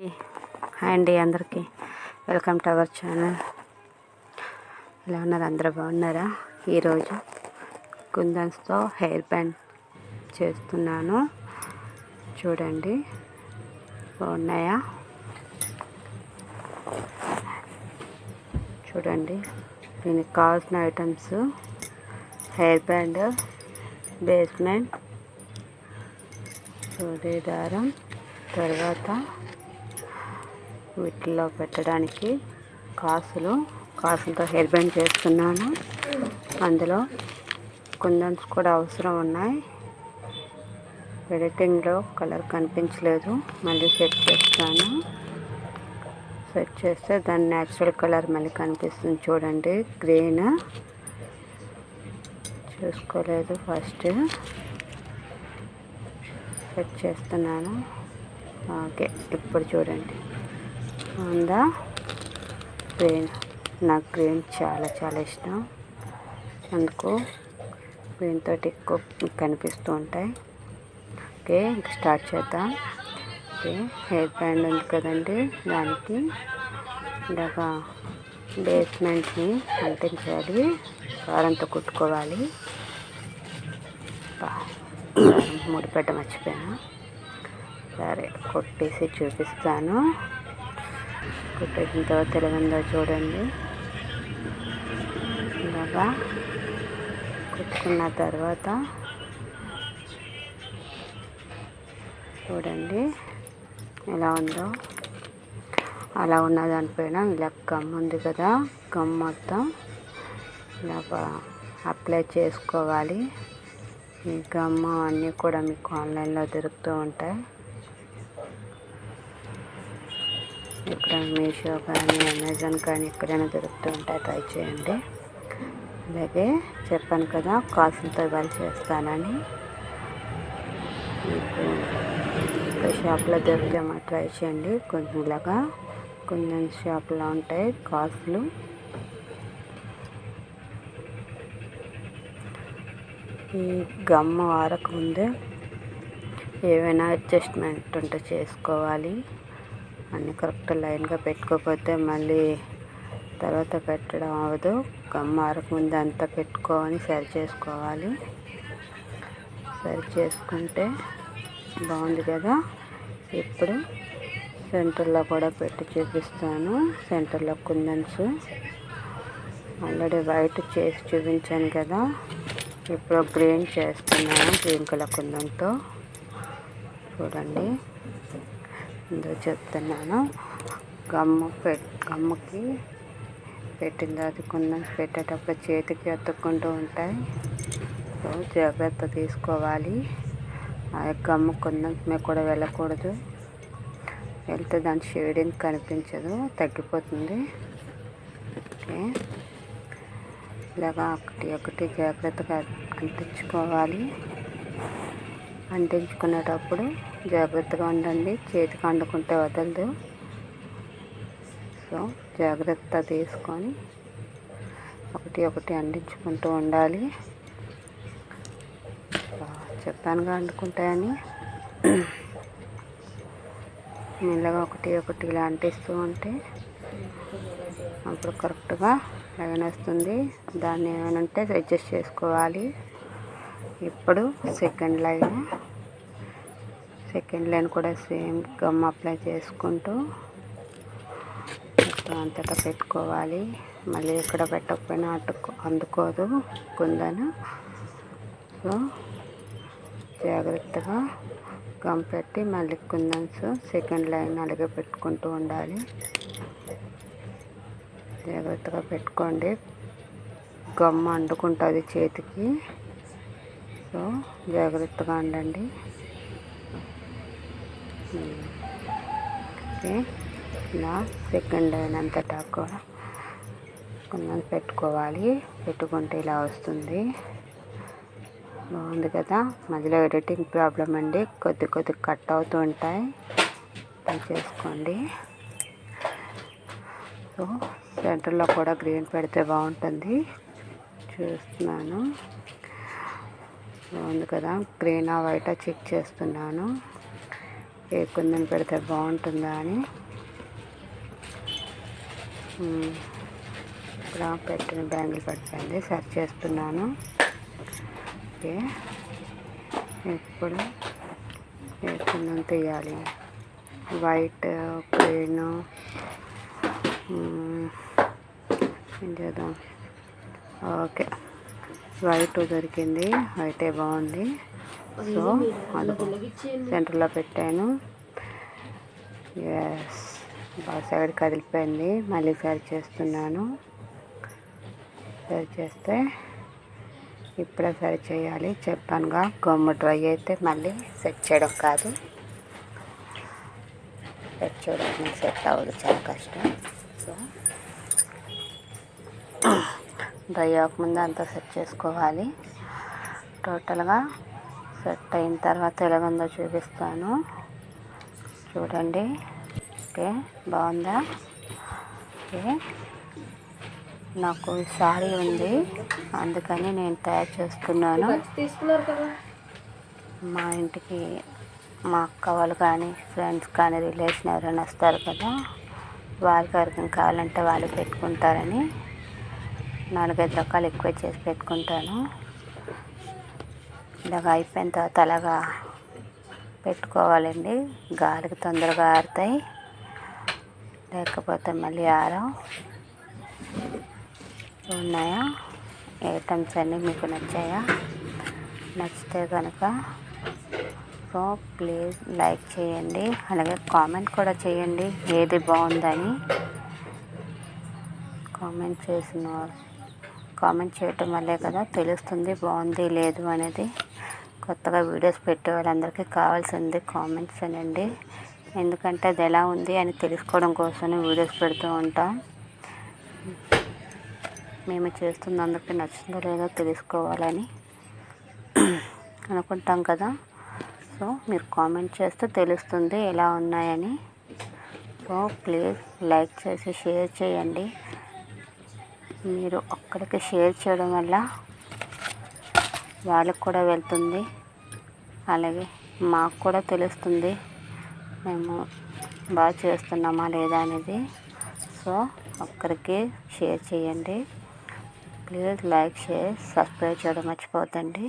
Hi అండి, అందరికీ welcome to our channel. ఎలా ఉన్నారు? అందరూ బాగున్నారా? ఈరోజు కుందన్స్తో హెయిర్ బ్యాండ్ చేస్తున్నాను. చూడండి, బాగున్నాయా? చూడండి, దీనికి కావాల్సిన ఐటమ్స్: హెయిర్ బ్యాండ్, బేస్మెంట్, సూది దారం, తర్వాత వీటిలో పెట్టడానికి కాసులతో హెయిర్ బ్యాండ్ చేస్తున్నాను. అందులో కుందన్స్ కూడా అవసరం ఉన్నాయి. ఎడిటింగ్లో కలర్ కనిపించలేదు, మళ్ళీ సెట్ చేస్తాను. సెట్ చేస్తే దాని న్యాచురల్ కలర్ మళ్ళీ కనిపిస్తుంది. చూడండి, గ్రీన్ చూసుకోలేదు. ఫస్ట్ సెట్ చేస్తున్నాను. ఓకే, ఇప్పుడు చూడండి, ఉందా? గ్రీన్. నాకు గ్రీన్ చాలా ఇష్టం, అందుకు గ్రీన్ తోటి ఎక్కువ కనిపిస్తూ ఉంటాయి. ఓకే, ఇంకా స్టార్ట్ చేద్దాం. ఓకే, హెయిర్ బ్యాండ్ ఉంది కదండి, దానికి ఇలాగా బేస్మెంట్ని అంటించాలి. దారంతో కుట్టుకోవాలి. ముడిపెట్ట మర్చిపోయాను. సరే, కొట్టేసి చూపిస్తాను. కుట్టేసిన తర్వాత తెలివిందో చూడండి. ఇలాగా కుట్టుకున్న తర్వాత చూడండి ఎలా ఉందో. అలా ఉన్న దానిపైన ఇలా గమ్ ఉంది కదా, గమ్ మొత్తం ఇలాగా అప్లై చేసుకోవాలి. ఈ గమ్ అన్నీ కూడా మీకు ఆన్లైన్లో దొరుకుతూ ఉంటాయి. ఇక్కడ మీషో కానీ అమెజాన్ కానీ ఎక్కడైనా దొరుకుతూ ఉంటాయి, ట్రై చేయండి. అలాగే చెప్పాను కదా, కాసులతో ఇవాళ చేస్తానని. మీకు ఇక్కడ షాప్లో దొరికితే మా ట్రై చేయండి. కొంచెం ఇలాగా కొంచెం షాప్లో ఉంటాయి కాసులు. ఈ గమ్ ఆరకముందే ఏవైనా అడ్జస్ట్మెంట్ ఉంటే చేసుకోవాలి. అన్నీ కరెక్ట్ లైన్గా పెట్టుకోకపోతే మళ్ళీ తర్వాత పెట్టడం అవ్వదు. గమ్ ఆరకముందే అంతా పెట్టుకొని సరి చేసుకోవాలి. సరి చేసుకుంటే బాగుంది కదా. ఇప్పుడు సెంటర్లో కూడా పెట్టి చూపిస్తాను. సెంటర్లో కుందన్స్ ఆల్రెడీ వైట్ చేసి చూపించాను కదా. ఇప్పుడు గ్రీన్ చేస్తున్నాను, గ్రీన్ కలర్ కుందంతో. చూడండి, ఇందులో చెప్తున్నాను. గమ్ముకి పెట్టిన తర్వాత కుందన్స్ పెట్టేటప్పుడు చేతికి అతుక్కుంటూ ఉంటాయి. సో జాగ్రత్త తీసుకోవాలి. ఆ గమ్ము కుందన్స్ మీద కూడా వెళ్ళకూడదు. వెళ్తే దాని షేడింగ్ కనిపించదు, తగ్గిపోతుంది. ఓకే, ఇలాగా ఒకటి జాగ్రత్తగా అంటించుకోవాలి. అంటించుకునేటప్పుడు జాగ్రత్తగా ఉండండి, చేతికి అంటుకుంటే వదలదు. సో జాగ్రత్త తీసుకొని ఒకటి అంటించుకుంటూ ఉండాలి. చెప్పానుగా అంటుకుంటాయని. మెల్లగా ఒకటి ఇలా అంటిస్తూ ఉంటే అప్పుడు కరెక్ట్గా లైన్ వస్తుంది. దాన్ని ఏమైనా ఉంటే అడ్జస్ట్ చేసుకోవాలి. ఇప్పుడు సెకండ్ లైన్ కూడా సేమ్ గమ్ అప్లై చేసుకుంటూ మొత్తం అంతటా పెట్టుకోవాలి. మళ్ళీ ఎక్కడ పెట్టకపోయినా అందుకోదు కుందను. సో జాగ్రత్తగా గమ్ పెట్టి మళ్ళీ కుందన్స్ సెకండ్ లైన్ అలాగే పెట్టుకుంటూ ఉండాలి. జాగ్రత్తగా పెట్టుకోండి, గమ్ అంటుకుంటుంది చేతికి. సో జాగ్రత్తగా ఉండండి. ఓకే, ఇలా సెకండ్ లైన్ అంతటా కూడా కొంచెం పెట్టుకోవాలి. పెట్టుకుంటే ఇలా వస్తుంది. బాగుంది కదా. మధ్యలో ఎడిటింగ్ ప్రాబ్లం అండి, కొద్ది కట్ అవుతూ ఉంటాయి, చేసుకోండి. సో సెంటర్లో కూడా గ్రీన్ పెడితే బాగుంటుంది. చూస్తున్నాను, బాగుంది కదా. గ్రీనా వైటా చెక్ చేస్తున్నాను. ఏ కుందన్ పెడితే బాగుంటుందా అని ఇక్కడ పెట్టిన బ్యాంగిల్ పడిపోయింది, సర్చ్ చేస్తున్నాను. ఓకే, ఇప్పుడు ఏ కుందన్ తీయాలి. వైట్, గ్రీన్, ఏం చేద్దాం. ఓకే, వైట్ దొరికింది, వైటే బాగుంది. సో అది సెంటర్లో పెట్టాను. ఎస్, బాగా సైడ్ కదిలిపోయింది. మళ్ళీ సరి చేస్తున్నాను. సరి చేస్తే ఇప్పుడే సరి చేయాలి. చెప్పానుగా, గమ్ము డ్రై అయితే మళ్ళీ సెట్ చేయడం కాదు, సెట్ చేయడానికి సెట్ అవ్వదు, చాలా కష్టం. సో డ్రై అవ్వకముందు అంతా సెట్ చేసుకోవాలి. టోటల్గా సెట్ అయిన తర్వాత ఎలాగుందో చూపిస్తాను, చూడండి. ఓకే, బాగుందా? ఓకే, నాకు సారీ ఉంది, అందుకని నేను తయారు చేస్తున్నాను. మా ఇంటికి మా అక్క వాళ్ళు కానీ, ఫ్రెండ్స్ కానీ, రిలేషన్ ఎవరైనా వస్తారు కదా, వాళ్ళకి ఎవరికైనా కావాలంటే వాళ్ళు పెట్టుకుంటారని 4-5 రకాలు ఎక్కువ చేసి పెట్టుకుంటాను. ఇలాగ అయిపోయిన తర్వాత అలాగా పెట్టుకోవాలండి. గాలికి తొందరగా ఆరుతాయి, లేకపోతే మళ్ళీ ఆరవు. ఉన్నాయా ఐటమ్స్ అన్నీ మీకు నచ్చాయా? నచ్చితే కనుక సో ప్లీజ్ లైక్ చేయండి, అలాగే కామెంట్ కూడా చేయండి ఏది బాగుందని. కామెంట్ చేయటం వల్లే కదా తెలుస్తుంది బాగుంది లేదు అనేది. కొత్తగా వీడియోస్ పెట్టే వాళ్ళందరికీ కావాల్సింది కామెంట్స్ అనండి, ఎందుకంటే అది ఎలా ఉంది అని తెలుసుకోవడం కోసం వీడియోస్ పెడుతూ ఉంటాం. మేము చేస్తున్నందుకు నచ్చిందో లేదో తెలుసుకోవాలని అనుకుంటాం కదా. సో మీరు కామెంట్ చేస్తే తెలుస్తుంది ఎలా ఉన్నాయని. సో ప్లీజ్ లైక్ చేసి షేర్ చేయండి. మీరు ఒక్కడికి షేర్ చేయడం వల్ల వాళ్ళకి కూడా వెళ్తుంది, అలాగే మాకు కూడా తెలుస్తుంది మేము బాగా చేస్తున్నామా లేదా అనేది. సో ఒక్కరికి షేర్ చేయండి. ప్లీజ్ లైక్, షేర్, సబ్స్క్రైబ్ చేయడం మర్చిపోతండి.